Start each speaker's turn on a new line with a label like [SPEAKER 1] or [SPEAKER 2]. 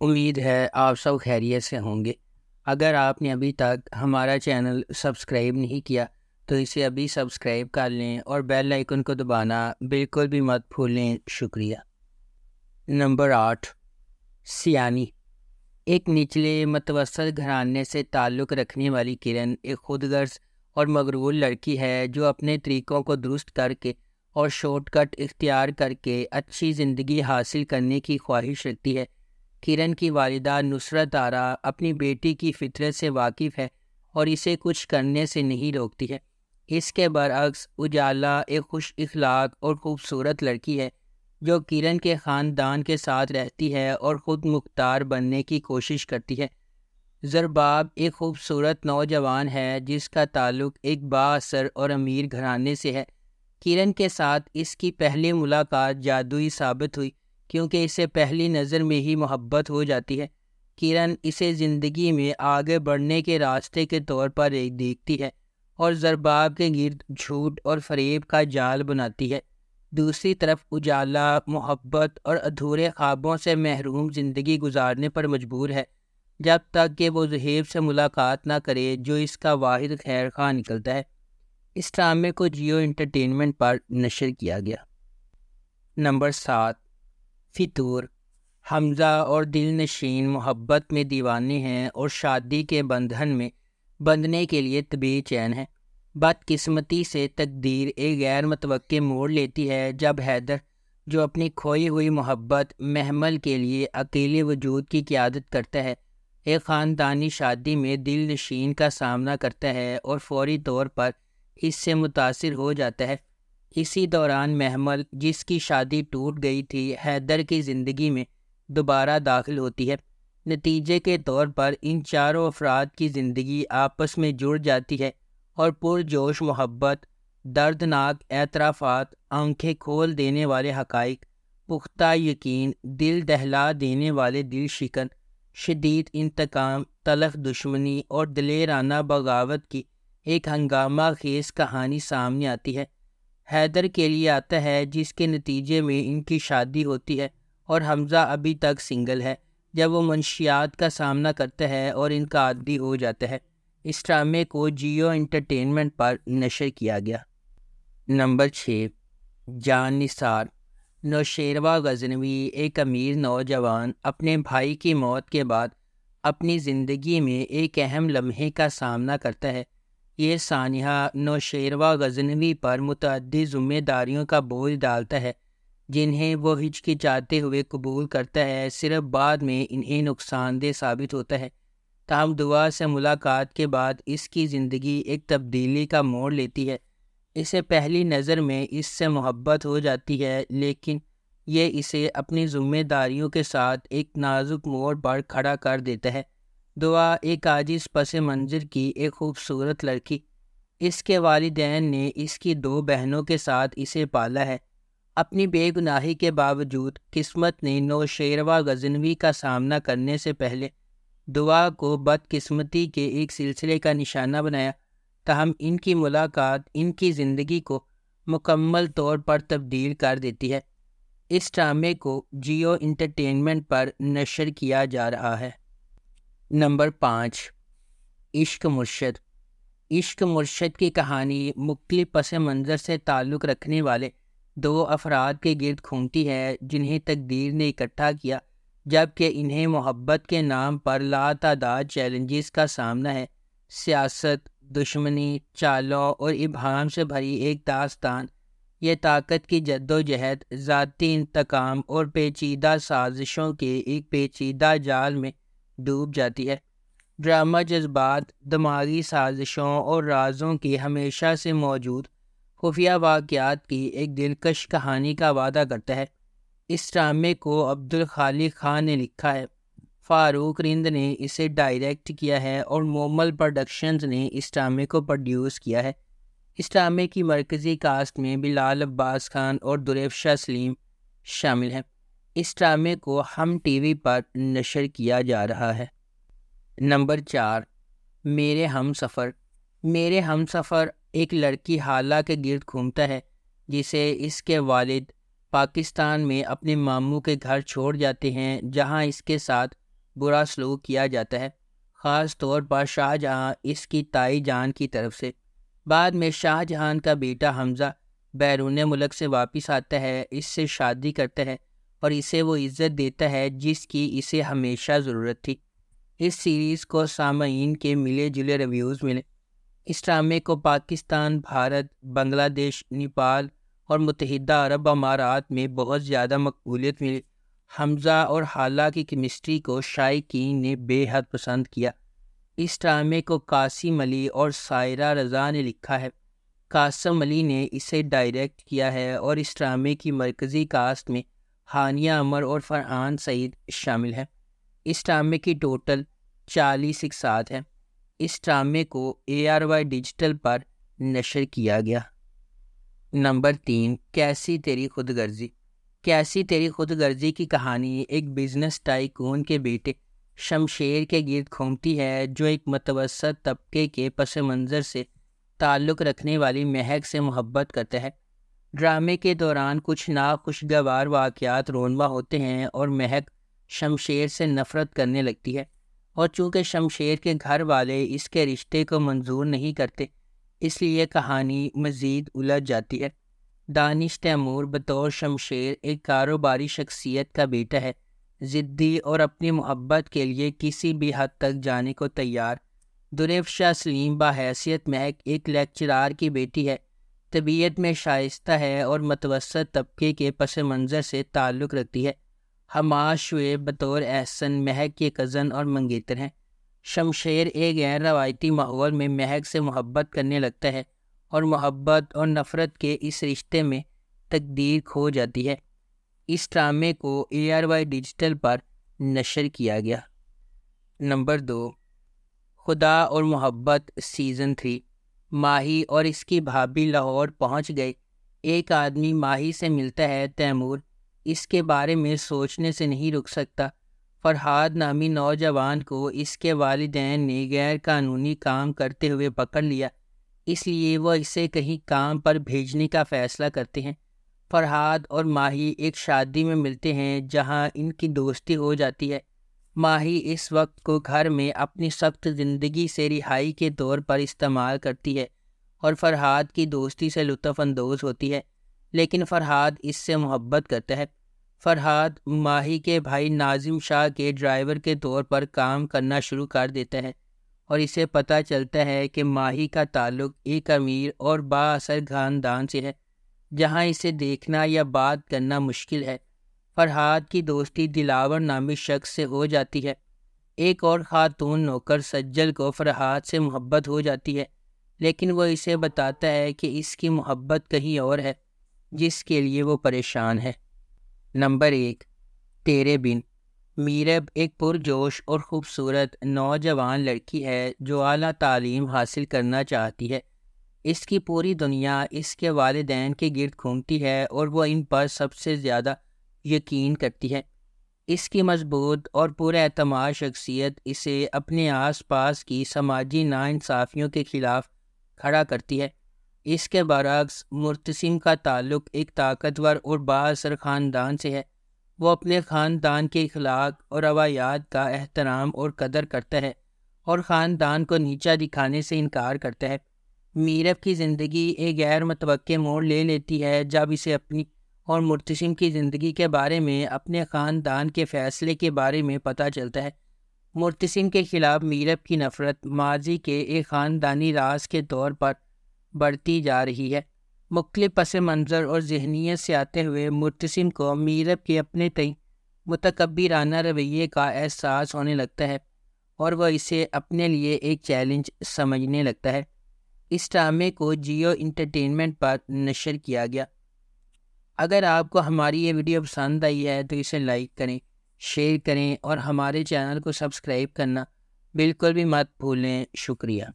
[SPEAKER 1] امید ہے آپ سب خیریت سے ہوں گے۔ اگر آپ نے ابھی تک ہمارا چینل سبسکرائب نہیں کیا تو اسے ابھی سبسکرائب کر لیں اور بیل آئیکن کو دبانا بالکل بھی مت بھولیں۔ شکریہ۔ نمبر 8، سیانی۔ ایک نچلے متوسط گھرانے سے تعلق رکھنے والی کرن ایک خود غرض اور مغرور لڑکی ہے جو اپنے طریقوں کو درست کر کے اور شارٹ کٹ اختیار کر کے اچھی زندگی حاصل کرنے کی خواہش رکھتی ہے۔ کرن کی والدہ نصرت آرا اپنی بیٹی کی فطرت سے واقف ہے اور اسے کچھ کرنے سے نہیں روکتی ہے۔ اس کے برعکس اجالا ایک خوش اخلاق اور خوبصورت لڑکی ہے جو کرن کے خاندان کے ساتھ رہتی ہے اور خود مختار بننے کی کوشش کرتی ہے۔ زرباب ایک خوبصورت نوجوان ہے جس کا تعلق ایک بااثر اور امیر گھرانے سے ہے۔ کرن کے ساتھ اس کی پہلی ملاقات جادوئی ثابت ہوئی کیونکہ اسے پہلی نظر میں ہی محبت ہو جاتی ہے۔ کرن اسے زندگی میں آگے بڑھنے کے راستے کے طور پر دیکھتی ہے اور زرباب کے گرد جھوٹ اور فریب کا جال بناتی ہے۔ دوسری طرف اجالا محبت اور ادھورے خوابوں سے محروم زندگی گزارنے پر مجبور ہے جب تک کہ وہ زہیب سے ملاقات نہ کرے جو اس کا واحد خیر خواہ نکلتا ہے۔ اس ڈرامے کو جیو انٹرٹینمنٹ پر نشر کیا گیا۔ نمبر 7، فطور۔ حمزہ اور دل نشین محبت میں دیوانے ہیں اور شادی کے بندھن میں بندھنے کے لیے طبی چین ہیں۔ بدقسمتی سے تقدیر ایک غیر متوقع موڑ لیتی ہے جب حیدر، جو اپنی کھوئی ہوئی محبت محمل کے لیے اکیلے وجود کی قیادت کرتا ہے، ایک خاندانی شادی میں دل نشین کا سامنا کرتا ہے اور فوری طور پر اس سے متاثر ہو جاتا ہے۔ اسی دوران محمل، جس کی شادی ٹوٹ گئی تھی، حیدر کی زندگی میں دوبارہ داخل ہوتی ہے۔ نتیجے کے طور پر ان چاروں افراد کی زندگی آپس میں جڑ جاتی ہے اور پرجوش محبت، دردناک اعترافات، آنکھیں کھول دینے والے حقائق، پختہ یقین، دل دہلا دینے والے دل شکن، شدید انتقام، تلخ دشمنی اور دلیرانہ بغاوت کی ایک ہنگامہ خیز کہانی سامنے آتی ہے۔ حیدر کے لیے آتا ہے جس کے نتیجے میں ان کی شادی ہوتی ہے، اور حمزہ ابھی تک سنگل ہے جب وہ منشیات کا سامنا کرتا ہے اور ان کا عادی ہو جاتا ہے۔ اس ڈرامے کو جیو انٹرٹینمنٹ پر نشر کیا گیا۔ نمبر 6، جان نثار۔ نوشیروہ غزنوی ایک امیر نوجوان اپنے بھائی کی موت کے بعد اپنی زندگی میں ایک اہم لمحے کا سامنا کرتا ہے۔ یہ سانحہ نوشیروہ غزنوی پر متعدد ذمہ داریوں کا بوجھ ڈالتا ہے جنہیں وہ ہچکچاتے ہوئے قبول کرتا ہے، صرف بعد میں انہیں نقصان دہ ثابت ہوتا ہے۔ تاہم دعا سے ملاقات کے بعد اس کی زندگی ایک تبدیلی کا موڑ لیتی ہے۔ اسے پہلی نظر میں اس سے محبت ہو جاتی ہے، لیکن یہ اسے اپنی ذمہ داریوں کے ساتھ ایک نازک موڑ پر کھڑا کر دیتا ہے۔ دعا ایک عاجز پس منظر کی ایک خوبصورت لڑکی۔ اس کے والدین نے اس کی 2 بہنوں کے ساتھ اسے پالا ہے۔ اپنی بے گناہی کے باوجود قسمت نے نوشیروہ غزنوی کا سامنا کرنے سے پہلے دعا کو بدقسمتی کے ایک سلسلے کا نشانہ بنایا، تاہم ان کی ملاقات ان کی زندگی کو مکمل طور پر تبدیل کر دیتی ہے۔ اس ڈرامے کو جیو انٹرٹینمنٹ پر نشر کیا جا رہا ہے۔ نمبر 5، عشق مرشد۔ عشق مرشد کی کہانی مختلف پس منظر سے تعلق رکھنے والے 2 افراد کے گرد گھومتی ہے جنہیں تقدیر نے اکٹھا کیا جبکہ انہیں محبت کے نام پر لاتعداد چیلنجز کا سامنا ہے۔ سیاست، دشمنی، چالوں اور ابہام سے بھری ایک داستان، یہ طاقت کی جدوجہد، ذاتی انتقام اور پیچیدہ سازشوں کے ایک پیچیدہ جال میں ڈوب جاتی ہے۔ ڈرامہ جذبات، دماغی سازشوں اور رازوں کی ہمیشہ سے موجود خفیہ واقعات کی ایک دلکش کہانی کا وعدہ کرتا ہے۔ اس ڈرامے کو عبدالخالق خان نے لکھا ہے، فاروق رند نے اسے ڈائریکٹ کیا ہے اور مومل پروڈکشنز نے اس ڈرامے کو پروڈیوس کیا ہے۔ اس ڈرامے کی مرکزی کاسٹ میں بلال عباس خان اور درفشہ سلیم شامل ہیں۔ اس ڈرامے کو ہم ٹی وی پر نشر کیا جا رہا ہے۔ نمبر 4، میرے ہم سفر۔ میرے ہم سفر ایک لڑکی حالہ کے گرد گھومتا ہے جسے اس کے والد پاکستان میں اپنے ماموں کے گھر چھوڑ جاتے ہیں، جہاں اس کے ساتھ برا سلوک کیا جاتا ہے، خاص طور پر شاہ جہاں اس کی تائی جان کی طرف سے۔ بعد میں شاہ جہاں کا بیٹا حمزہ بیرون ملک سے واپس آتا ہے، اس سے شادی کرتا ہے اور اسے وہ عزت دیتا ہے جس کی اسے ہمیشہ ضرورت تھی۔ اس سیریز کو سامعین کے ملے جلے ریویوز ملے۔ اس ڈرامے کو پاکستان، بھارت، بنگلہ دیش، نیپال اور متحدہ عرب امارات میں بہت زیادہ مقبولیت ملی۔ حمزہ اور حالہ کی کیمسٹری کو شائقین نے بے حد پسند کیا۔ اس ڈرامے کو قاسم علی اور سائرہ رضا نے لکھا ہے۔ قاسم علی نے اسے ڈائریکٹ کیا ہے اور اس ڈرامے کی مرکزی کاسٹ میں ہانیہ عمر اور فرحان سعید شامل ہیں۔ اس ڈرامے کی ٹوٹل 40 اقساط ہیں۔ اس ڈرامے کو ARY ڈیجیٹل پر نشر کیا گیا۔ نمبر 3، کیسی تیری خود غرضی۔ کیسی تیری خود غرضی کی کہانی ایک بزنس ٹائکون کے بیٹے شمشیر کے گرد گھومتی ہے، جو ایک متوسط طبقے کے پس منظر سے تعلق رکھنے والی مہک سے محبت کرتا ہے۔ ڈرامے کے دوران کچھ ناخوشگوار واقعات رونما ہوتے ہیں اور مہک شمشیر سے نفرت کرنے لگتی ہے، اور چونکہ شمشیر کے گھر والے اس کے رشتے کو منظور نہیں کرتے، اس لیے کہانی مزید الجھ جاتی ہے۔ دانش تیمور بطور شمشیر ایک کاروباری شخصیت کا بیٹا ہے، ضدی اور اپنی محبت کے لیے کسی بھی حد تک جانے کو تیار۔ درفشہ سلیم بحیثیت مہک ایک لیکچرار کی بیٹی ہے، طبیعت میں شائستہ ہے اور متوسط طبقے کے پس منظر سے تعلق رکھتی ہے۔ حماد شعیب بطور احسن مہک کے کزن اور منگیتر ہیں۔ شمشیر ایک غیر روایتی ماحول میں مہک سے محبت کرنے لگتا ہے اور محبت اور نفرت کے اس رشتے میں تقدیر کھو جاتی ہے۔ اس ڈرامے کو ARY ڈیجیٹل پر نشر کیا گیا۔ نمبر 2، خدا اور محبت سیزن 3۔ ماہی اور اس کی بھابھی لاہور پہنچ گئے۔ ایک آدمی ماہی سے ملتا ہے، تیمور اس کے بارے میں سوچنے سے نہیں رک سکتا۔ فرحاد نامی نوجوان کو اس کے والدین نے غیر قانونی کام کرتے ہوئے پکڑ لیا، اس لیے وہ اسے کہیں کام پر بھیجنے کا فیصلہ کرتے ہیں۔ فرحاد اور ماہی ایک شادی میں ملتے ہیں جہاں ان کی دوستی ہو جاتی ہے۔ ماہی اس وقت کو گھر میں اپنی سخت زندگی سے رہائی کے طور پر استعمال کرتی ہے اور فرحاد کی دوستی سے لطف اندوز ہوتی ہے، لیکن فرحاد اس سے محبت کرتا ہے۔ فرحاد ماہی کے بھائی ناظم شاہ کے ڈرائیور کے طور پر کام کرنا شروع کر دیتا ہے اور اسے پتہ چلتا ہے کہ ماہی کا تعلق ایک امیر اور بااثر خاندان سے ہے جہاں اسے دیکھنا یا بات کرنا مشکل ہے۔ فرحاد کی دوستی دلاور نامی شخص سے ہو جاتی ہے۔ ایک اور خاتون نوکر سجل کو فرحاد سے محبت ہو جاتی ہے، لیکن وہ اسے بتاتا ہے کہ اس کی محبت کہیں اور ہے، جس کے لیے وہ پریشان ہے۔ نمبر 1، تیرے بن۔ میرب ایک پرجوش اور خوبصورت نوجوان لڑکی ہے جو اعلیٰ تعلیم حاصل کرنا چاہتی ہے۔ اس کی پوری دنیا اس کے والدین کے گرد گھومتی ہے اور وہ ان پر سب سے زیادہ یقین کرتی ہے۔ اس کی مضبوط اور پر اعتماد شخصیت اسے اپنے آس پاس کی سماجی ناانصافیوں کے خلاف کھڑا کرتی ہے۔ اس کے برعکس مرتسم کا تعلق ایک طاقتور اور بااثر خاندان سے ہے۔ وہ اپنے خاندان کے اخلاق اور روایات کا احترام اور قدر کرتا ہے اور خاندان کو نیچا دکھانے سے انکار کرتا ہے۔ میرب کی زندگی ایک غیر متوقع موڑ لے لیتی ہے جب اسے اپنی اور مرتسم کی زندگی کے بارے میں اپنے خاندان کے فیصلے کے بارے میں پتہ چلتا ہے۔ مرتسم کے خلاف میرب کی نفرت ماضی کے ایک خاندانی راز کے طور پر بڑھتی جا رہی ہے۔ مختلف پس منظر اور ذہنیت سے آتے ہوئے مرتسم کو میرب کے اپنے تئیں متکبرانہ رویے کا احساس ہونے لگتا ہے اور وہ اسے اپنے لیے ایک چیلنج سمجھنے لگتا ہے۔ اس ڈرامے کو جیو انٹرٹینمنٹ پر نشر کیا گیا۔ اگر آپ کو ہماری یہ ویڈیو پسند آئی ہے تو اسے لائک کریں، شیئر کریں اور ہمارے چینل کو سبسکرائب کرنا بالکل بھی مت بھولیں۔ شکریہ۔